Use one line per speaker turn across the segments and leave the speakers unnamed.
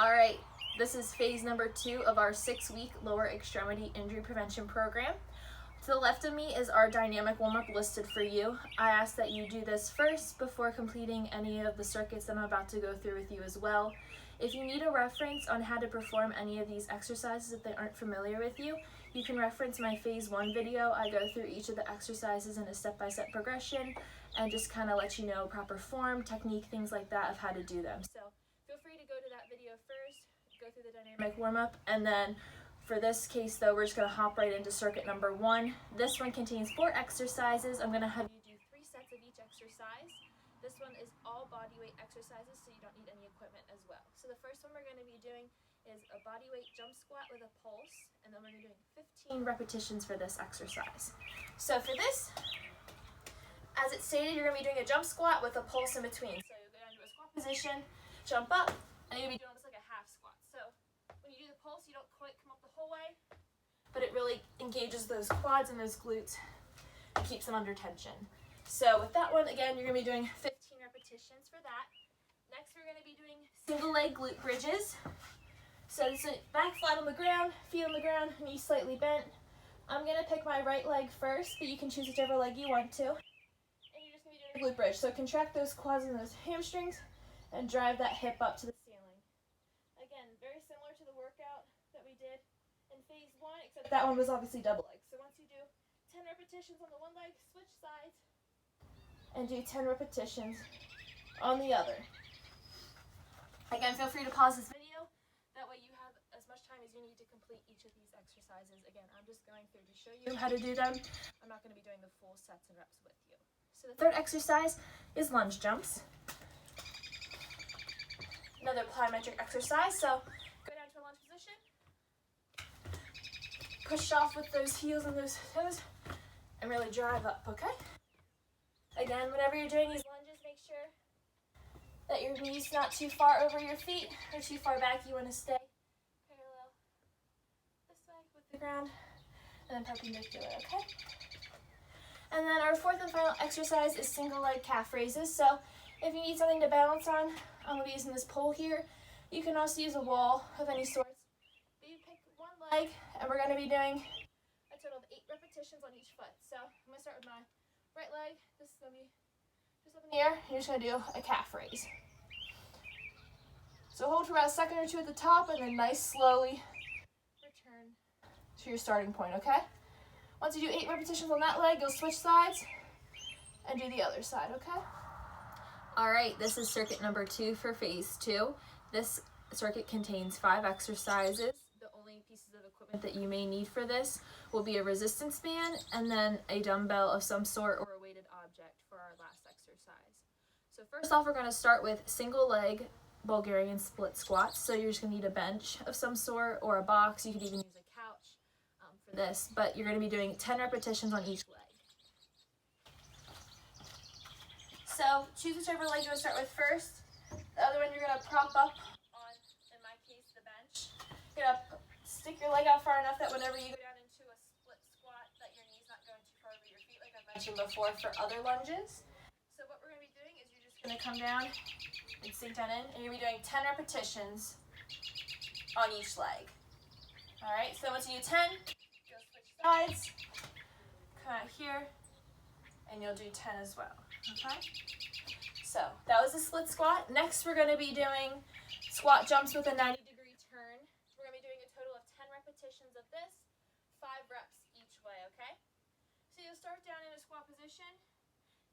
All right, this is phase number 2 of our 6-week lower extremity injury prevention program. To the left of me is our dynamic warm-up listed for you. I ask that you do this first before completing any of the circuits that I'm about to go through with you as well. If you need a reference on how to perform any of these exercises if they aren't familiar with you, you can reference my phase 1 video. I go through each of the exercises in a step-by-step progression and just kind of let you know proper form, technique, things like that of how to do them. So feel free to go to that video first, go through the dynamic warm-up, and then for this case though, we're just going to hop right into circuit number 1. This one contains 4 exercises. I'm going to have you do 3 sets of each exercise. This one is all body weight exercises, so you don't need any equipment as well. So the first one we're going to be doing is a bodyweight jump squat with a pulse, and then we're going to be doing 15 repetitions for this exercise. So for this, as it stated, you're going to be doing a jump squat with a pulse in between. So you'll go down to a squat position, jump up, and you'll be doing this like a half squat. So when you do the pulse, you don't quite come up the whole way, but it really engages those quads and those glutes and keeps them under tension. So with that one, again, you're going to be doing 15 repetitions for that. Next, we're going to be doing single leg glute bridges. So this is back flat on the ground, feet on the ground, knees slightly bent. I'm going to pick my right leg first, but you can choose whichever leg you want to. And you're just going to be doing a glute bridge. So contract those quads and those hamstrings and drive that hip up to the ceiling. Again, very similar to the workout that we did in phase 1, except that one was obviously double leg. So once you do 10 repetitions on the one leg, switch sides, and do 10 repetitions on the other. Again, feel free to pause this video. That way you have as much time as you need to complete each of these exercises. Again, I'm just going through to show you how to do them. I'm not going to be doing the full sets and reps with you. So the third exercise is lunge jumps. Another plyometric exercise. So go down to a lunge position. Push off with those heels and those toes and really drive up, okay? Again, whenever you're doing these lunges, make sure that your knees not too far over your feet or too far back. You want to stay parallel this way with the ground and then perpendicular, okay? And then our fourth and final exercise is single leg calf raises. So if you need something to balance on, I'm going to be using this pole here. You can also use a wall of any sort. But you pick one leg, and we're going to be doing a total of 8 repetitions on each foot. So I'm going to start with my right leg. This is going to be just up in the air. You're just going to do a calf raise. So hold for about a second or two at the top, and then nice slowly return to your starting point, okay? Once you do 8 repetitions on that leg, you'll switch sides and do the other side, okay? All right, this is circuit number 2 for phase 2. This circuit contains 5 exercises. The only pieces of equipment that you may need for this will be a resistance band and then a dumbbell of some sort or a weighted object for our last exercise. So first off, we're going to start with single leg Bulgarian split squats. So you're just going to need a bench of some sort or a box. You could even use a couch for this, but you're going to be doing 10 repetitions on each leg. So choose whichever leg you want to start with first. The other one you're going to prop up on, in my case, the bench. You're going to stick your leg out far enough that whenever you go down into a split squat, that your knee's not going too far over your feet, like I mentioned before for other lunges. So what we're going to be doing is you're just going to come down and sink down in, and you're going to be doing 10 repetitions on each leg. All right, so once you do 10, you'll switch sides, come out here, and you'll do 10 as well, okay? So that was a split squat. Next, we're going to be doing squat jumps with a 90-degree turn. We're going to be doing a total of 10 repetitions of this, 5 reps each way, okay? So you'll start down in a squat position.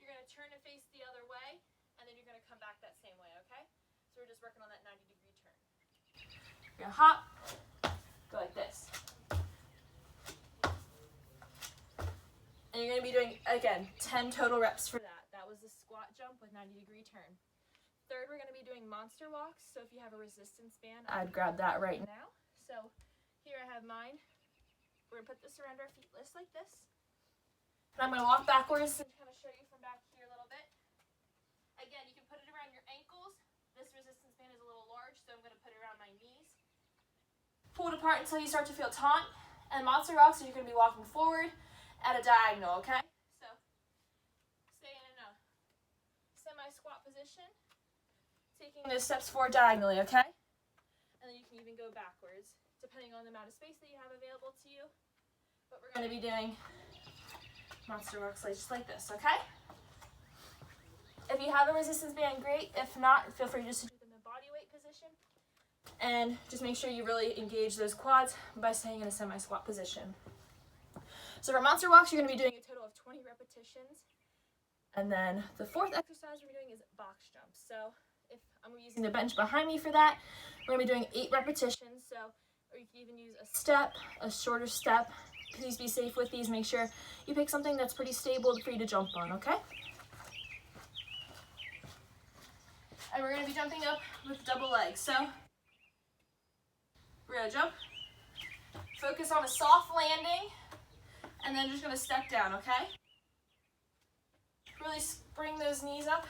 You're going to turn and face the other way, and then you're going to come back that same way, okay? So we're just working on that 90-degree turn. You're going to hop, go like this. And you're going to be doing, again, 10 total reps for that. That was the squat jump with 90-degree turn. Third, we're going to be doing monster walks. So if you have a resistance band, I'd grab that right now. So here I have mine. We're going to put this around our feet, just like this. And I'm going to walk backwards and kind of show you from back here a little bit. Again, you can put it around your ankles. This resistance band is a little large, so I'm going to put it around my knees. Pull it apart until you start to feel taut. And monster walks, so you're going to be walking forward at a diagonal, okay? So stay in a semi-squat position, taking those steps forward diagonally, okay? And even go backwards, depending on the amount of space that you have available to you. But we're going to be doing monster walks just like this, okay? If you have a resistance band, great. If not, feel free just to do them in body weight position. And just make sure you really engage those quads by staying in a semi-squat position. So for monster walks, you're going to be doing a total of 20 repetitions. And then the fourth exercise we're doing is box jumps. So if I'm using the bench behind me for that, we're going to be doing 8 repetitions. So, or you can even use a step, a shorter step. Please be safe with these. Make sure you pick something that's pretty stable for you to jump on, okay? And we're going to be jumping up with double legs. So we're going to jump, focus on a soft landing, and then just going to step down, okay? Really bring those knees up.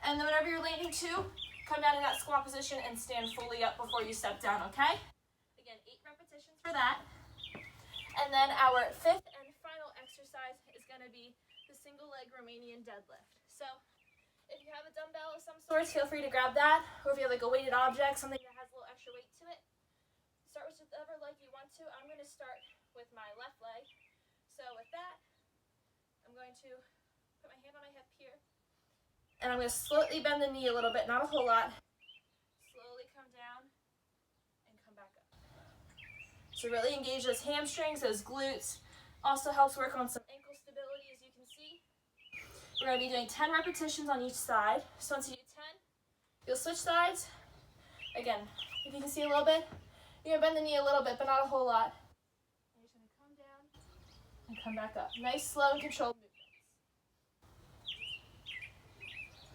And then whenever you're landing too, come down in that squat position and stand fully up before you step down, okay? Again, 8 repetitions for that. And then our 5th and final exercise is going to be the single leg Romanian deadlift. So if you have a dumbbell of some sort, feel free to grab that. Or if you have like a weighted object, something that has a little extra weight to it, start with whatever leg you want to. I'm going to start with my left leg. So with that, I'm going to put my hand on my hip here. And I'm going to slowly bend the knee a little bit, not a whole lot. Slowly come down and come back up. So really engage those hamstrings, those glutes. Also helps work on some ankle stability, as you can see. We're going to be doing 10 repetitions on each side. So once you do 10, you'll switch sides. Again, if you can see a little bit, you're going to bend the knee a little bit, but not a whole lot. And you're just going to come down and come back up. Nice, slow, and controlled movements.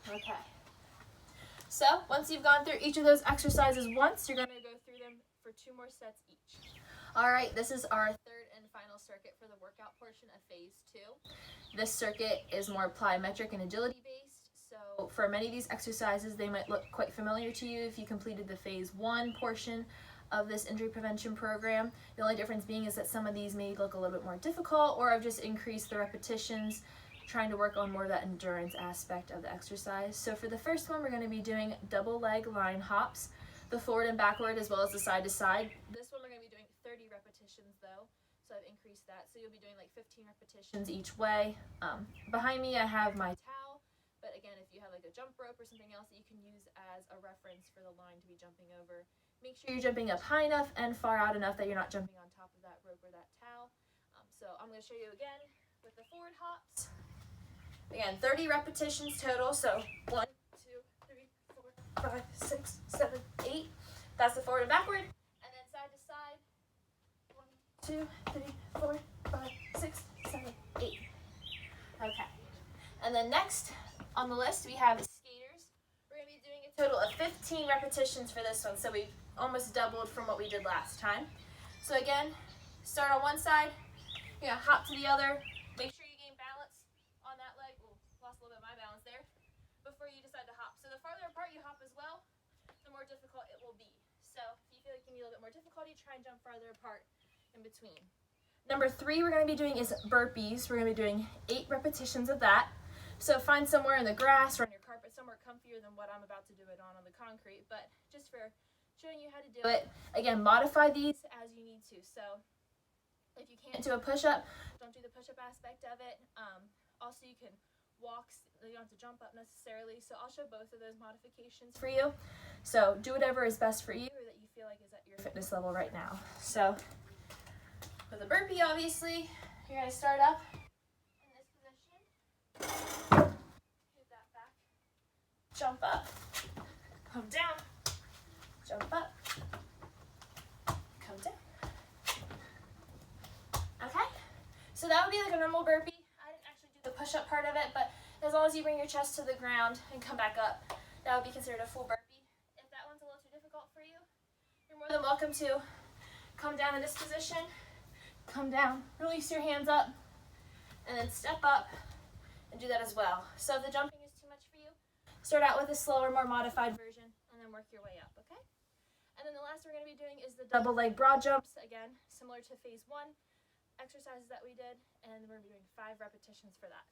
Okay. So once you've gone through each of those exercises once, you're going to go through them for 2 more sets each. All right, this is our 3rd and final circuit for the workout portion of phase 2. This circuit is more plyometric and agility based. So for many of these exercises, they might look quite familiar to you if you completed the phase 1 portion of this injury prevention program. The only difference being is that some of these may look a little bit more difficult, or I've just increased the repetitions, trying to work on more of that endurance aspect of the exercise. So for the first one, we're going to be doing double leg line hops, the forward and backward as well as the side to side. This one we're going to be doing 30 repetitions though, so I've increased that. So you'll be doing like 15 repetitions each way. Behind me I have my towel, but again, if you have like a jump rope or something else that you can use as a reference for the line to be jumping over, make sure you're jumping up high enough and far out enough that you're not jumping on top of that rope or that towel. So I'm going to show you again with the forward hops. Again, 30 repetitions total, so 1, 2, 3, 4, 5, 6, 7, 8. That's the forward and backward. And then side to side, 1, 2, 3, 4, 5, 6, 7, 8. Okay. And then next on the list, we have skaters. We're going to be doing a total of 15 repetitions for this one, so we've almost doubled from what we did last time. So again, start on one side, you're going to hop to the other, make sure you gain balance on that leg. Ooh, lost a little bit of my balance there. Before you decide to hop. So the farther apart you hop as well, the more difficult it will be. So if you feel like you need a little bit more difficulty, try and jump farther apart in between. Number 3 we're going to be doing is burpees. We're going to be doing 8 repetitions of that. So find somewhere in the grass or on your carpet, somewhere comfier than what I'm about to do it on the concrete. But just for showing you how to do it, again, modify these as you need to. So if you can't do a push-up, don't do the push-up aspect of it. Also, you can walk, you don't have to jump up necessarily. So I'll show both of those modifications for you. So do whatever is best for you or that you feel like is at your fitness level right now. So with a burpee, obviously, you're going to start up in this position. Hit that back. Jump up. Come down. Jump up. Come down. Okay? So that would be like a normal burpee. The push-up part of it, but as long as you bring your chest to the ground and come back up, that would be considered a full burpee. If that one's a little too difficult for you, you're more than welcome to come down in this position, come down, release your hands up, and then step up and do that as well. So if the jumping is too much for you, start out with a slower, more modified version, and then work your way up, okay? And then the last we're going to be doing is the double leg broad jumps, again, similar to phase 1. Exercises that we did, and we're doing 5 repetitions for that.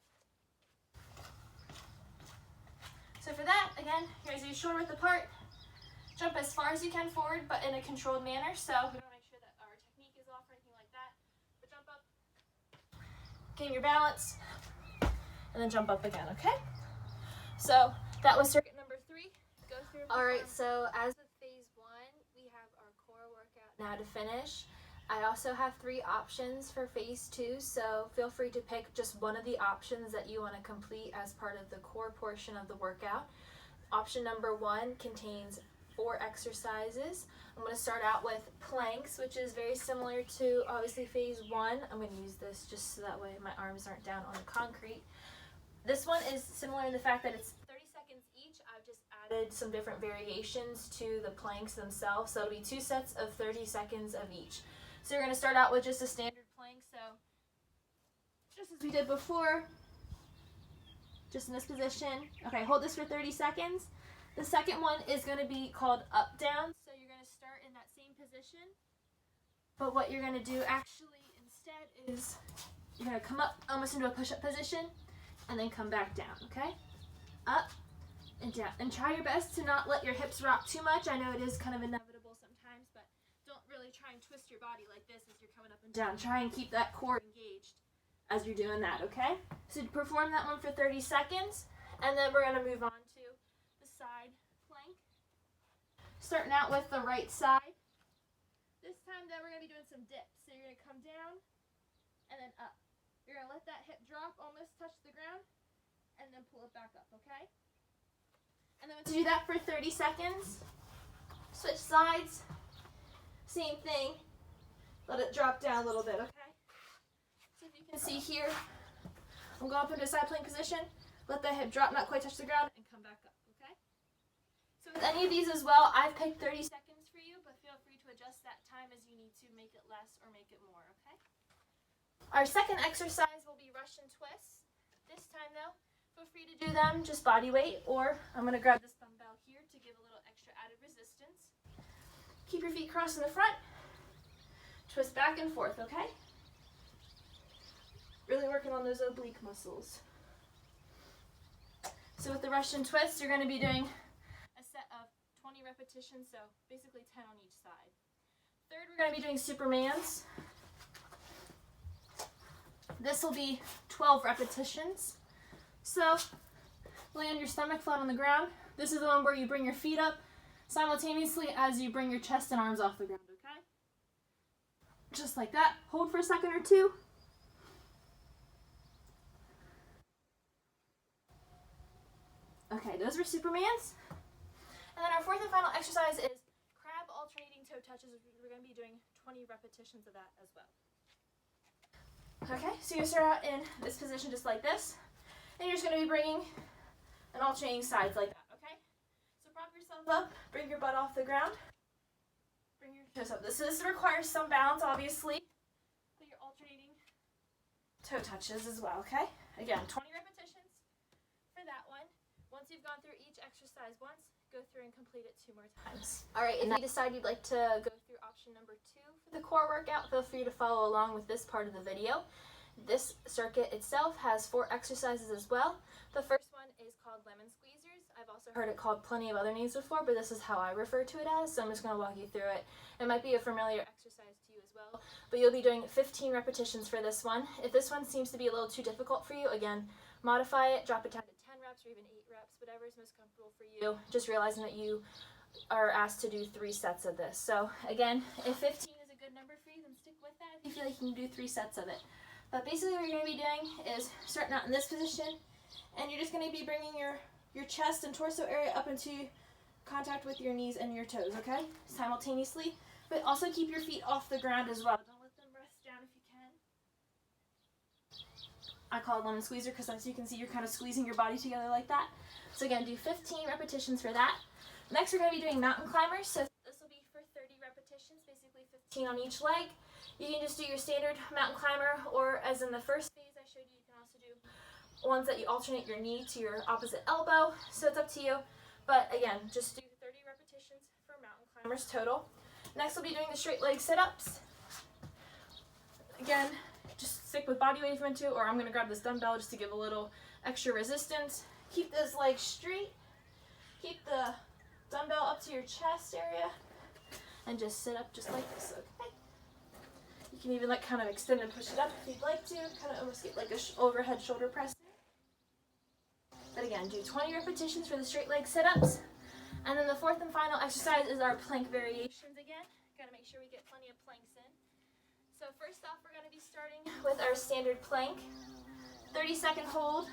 So for that, again, you're going to do shoulder width apart, Jump as far as you can forward, but in a controlled manner, so we want to make sure that our technique is off or anything like that. But jump up, gain your balance, and then jump up again, okay? So that was circuit number 3. Go through. All right, so as with phase 1, we have our core workout now to finish. I also have 3 options for phase 2, so feel free to pick just one of the options that you want to complete as part of the core portion of the workout. Option number 1 contains 4 exercises. I'm going to start out with planks, which is very similar to obviously phase 1. I'm going to use this just so that way my arms aren't down on the concrete. This one is similar in the fact that it's 30 seconds each. I've just added some different variations to the planks themselves, so it'll be 2 sets of 30 seconds of each. So you're going to start out with just a standard plank, so just as we did before, just in this position. Okay, hold this for 30 seconds. The second one is going to be called up down, so you're going to start in that same position, but what you're going to do actually instead is you're going to come up almost into a push-up position and then come back down, okay? Up and down, and try your best to not let your hips rock too much. I know it is kind of inevitable sometimes, but don't really try and twist your body like this as you're coming up and down. Try and keep that core engaged as you're doing that, okay? So perform that one for 30 seconds, and then we're going to move on to the side plank. Starting out with the right side. This time then we're going to be doing some dips. So you're going to come down and then up. You're going to let that hip drop, almost touch the ground, and then pull it back up, okay? And then once you do that for 30 seconds, switch sides. Same thing. Let it drop down a little bit, okay? So if you can see here, I'm going up into a side plank position. Let that hip drop, not quite touch the ground, and come back up, okay? So with any of these as well, I've picked 30 seconds for you, but feel free to adjust that time as you need to, make it less or make it more, okay? Our second exercise will be Russian twists. This time though, feel free to do them just body weight, or I'm going to grab this dumbbell here to give a little extra added resistance. Keep your feet crossed in the front. Twist back and forth, okay? Really working on those oblique muscles. So with the Russian twist, you're going to be doing a set of 20 repetitions, so basically 10 on each side. Third, we're going to be doing Supermans. This will be 12 repetitions. So lay on your stomach flat on the ground. This is the one where you bring your feet up simultaneously as you bring your chest and arms off the ground, okay? Just like that. Hold for a second or two. Okay, those were Supermans. And then our fourth and final exercise is crab alternating toe touches. We're going to be doing 20 repetitions of that as well. Okay, so you start out in this position just like this. And you're just going to be bringing and alternating sides like that. Prop yourself up, bring your butt off the ground, bring your toes up. This requires some balance, obviously, but you're alternating toe touches as well, okay? Again, 20 repetitions for that one. Once you've gone through each exercise once, go through and complete it 2 more times. All right, if you decide you'd like to go through option number 2 for the core workout, feel free to follow along with this part of the video. This circuit itself has 4 exercises as well. The first one is called lemon squeezers. I've also heard it called plenty of other names before, but this is how I refer to it as, so I'm just going to walk you through it. It might be a familiar exercise to you as well, but you'll be doing 15 repetitions for this one. If this one seems to be a little too difficult for you, again, modify it, drop it down to 10 reps or even 8 reps, whatever is most comfortable for you, just realizing that you are asked to do 3 sets of this. So again, if 15 is a good number for you, then stick with that if you feel like you can do 3 sets of it. But basically what you're going to be doing is starting out in this position, and you're just going to be bringing your chest and torso area up into contact with your knees and your toes, okay? Simultaneously, but also keep your feet off the ground as well. Don't let them rest down if you can. I call it lemon squeezer because as you can see, you're kind of squeezing your body together like that. So again, do 15 repetitions for that. Next, we're going to be doing mountain climbers. So this will be for 30 repetitions, basically 15 on each leg. You can just do your standard mountain climber, or as in the first phase I showed you, you can also do ones that you alternate your knee to your opposite elbow. So it's up to you. But again, just do 30 repetitions for mountain climbers total. Next, we'll be doing the straight leg sit-ups. Again, just stick with body weight if you want to, or I'm going to grab this dumbbell just to give a little extra resistance. Keep those legs straight. Keep the dumbbell up to your chest area and just sit up just like this, okay? You can even like kind of extend and push it up if you'd like to, kind of almost get like a overhead shoulder press. But again, do 20 repetitions for the straight leg sit-ups. And then the fourth and final exercise is our plank variations again. Gotta make sure we get plenty of planks in. So first off, we're gonna be starting with our standard plank. 30-second hold.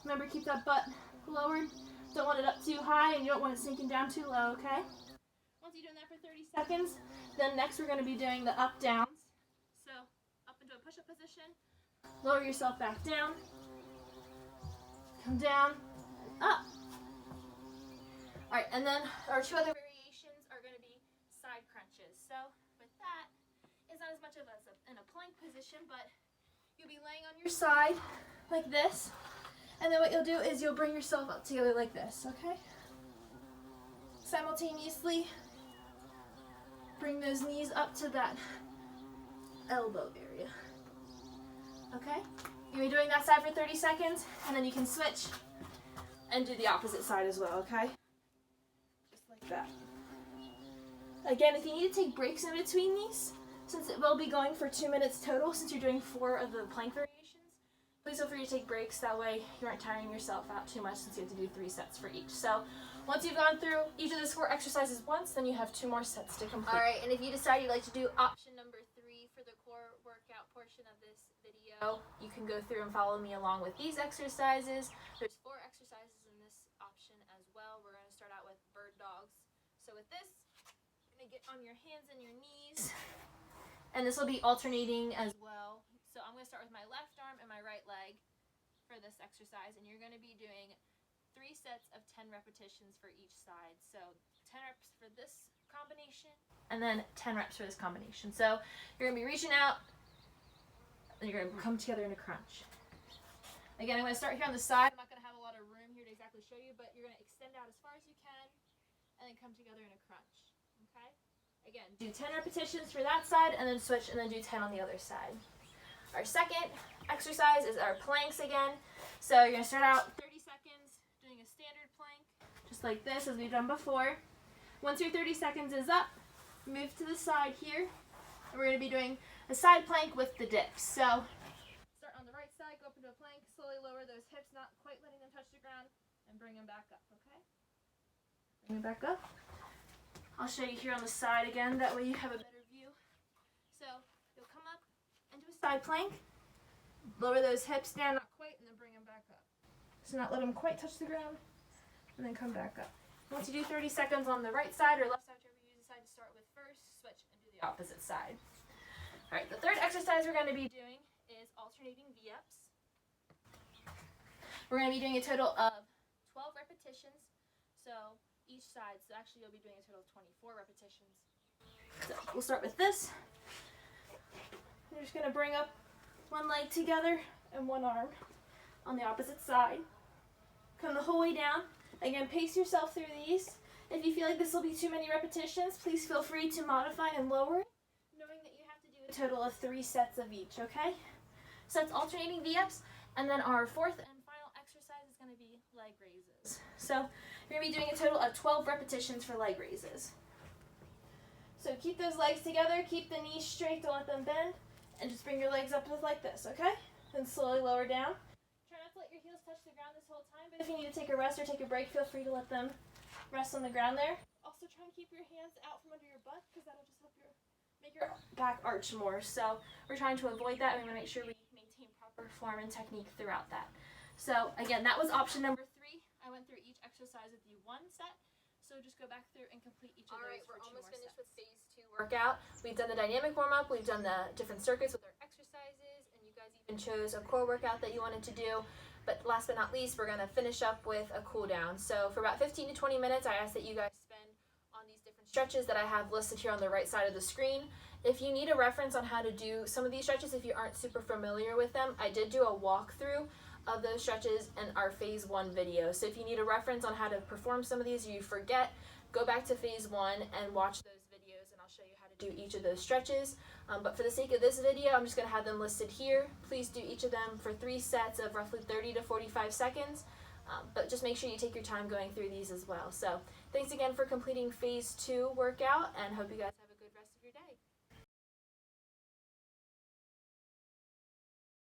Remember, keep that butt lowered. Don't want it up too high and you don't want it sinking down too low, okay? Once you're doing that for 30 seconds, then next we're gonna be doing the up downs. So up into a push-up position, lower yourself back down, come down, up. All right, and then our two other variations are going to be side crunches. So with that, it's not as much of in a plank position, but you'll be laying on your side like this, and then what you'll do is you'll bring yourself up together like this, okay? Simultaneously, bring those knees up to that elbow area, okay? You'll be doing that side for 30 seconds, and then you can switch and do the opposite side as well, okay? Just like that. Again, if you need to take breaks in between these, since it will be going for 2 minutes total, since you're doing 4 of the plank variations, please feel free to take breaks. That way you aren't tiring yourself out too much, since you have to do 3 sets for each. So once you've gone through each of those 4 exercises once, then you have 2 more sets to complete. All right, and if you decide you'd like to do option number 3 for the core workout portion of this video, you can go through and follow me along with these exercises. There's 4 exercises in this option as well. We're going to start out with bird dogs. So with this, you're going to get on your hands and your knees, and this will be alternating as well. So I'm going to start with my left arm and my right leg for this exercise, and you're going to be doing 3 sets of 10 repetitions for each side. So 10 reps for this combination, and then 10 reps for this combination. So you're going to be reaching out, and you're going to come together in a crunch. Again, I'm going to start here on the side. I'm not going to have a lot of room here to exactly show you, but you're going to extend out as far as you can, and then come together in a crunch. Okay? Again, do 10 repetitions for that side, and then switch, and then do 10 on the other side. Our second exercise is our planks again. So you're going to start out 30 seconds doing a standard plank, just like this, as we've done before. Once your 30 seconds is up, move to the side here, and we're going to be doing a side plank with the dips. So start on the right side, go up into a plank, slowly lower those hips, not quite letting them touch the ground, and bring them back up, okay? Bring them back up. I'll show you here on the side again, that way you have a better view. So you'll come up into a side plank, lower those hips down, not quite, and then bring them back up. So not let them quite touch the ground, and then come back up. Once you do 30 seconds on the right side or left side, whichever you decide to start with first, switch and do the opposite side. All right, the third exercise we're going to be doing is alternating V-ups. We're going to be doing a total of 12 repetitions, so each side. So actually you'll be doing a total of 24 repetitions. So we'll start with this. You're just going to bring up one leg together and one arm on the opposite side. Come the whole way down. Again, pace yourself through these. If you feel like this will be too many repetitions, please feel free to modify and lower it, knowing that you have to do a total of 3 sets of each, okay? So it's alternating V-ups, and then our fourth and final exercise is going to be leg raises. So you're going to be doing a total of 12 repetitions for leg raises. So keep those legs together, keep the knees straight, don't let them bend, and just bring your legs up like this, okay? Then slowly lower down. Try not to let your heels touch the ground this whole time, but if you need to take a rest or take a break, feel free to let them rest on the ground there. Also try and keep your hands out from under your butt, because that'll just help make your back arch more. So we're trying to avoid that, and we want to make sure we maintain proper form and technique throughout that. So again, that was option number 3. I went through each exercise with you 1 set. So just go back through and complete each of those. All right, we're almost finished with phase 2 workout. We've done the dynamic warm-up, we've done the different circuits with our exercises, and you guys even chose a core workout that you wanted to do. But last but not least, we're going to finish up with a cool down. So for about 15 to 20 minutes, I ask that you guys spend on these different stretches that I have listed here on the right side of the screen. If you need a reference on how to do some of these stretches, if you aren't super familiar with them, I did do a walkthrough of those stretches in our phase 1 video. So if you need a reference on how to perform some of these, or you forget, go back to phase 1 and watch those videos, and I'll show you how to do each of those stretches. But for the sake of this video, I'm just going to have them listed here. Please do each of them for 3 sets of roughly 30 to 45 seconds. But just make sure you take your time going through these as well. So thanks again for completing phase 2 workout, and hope you guys have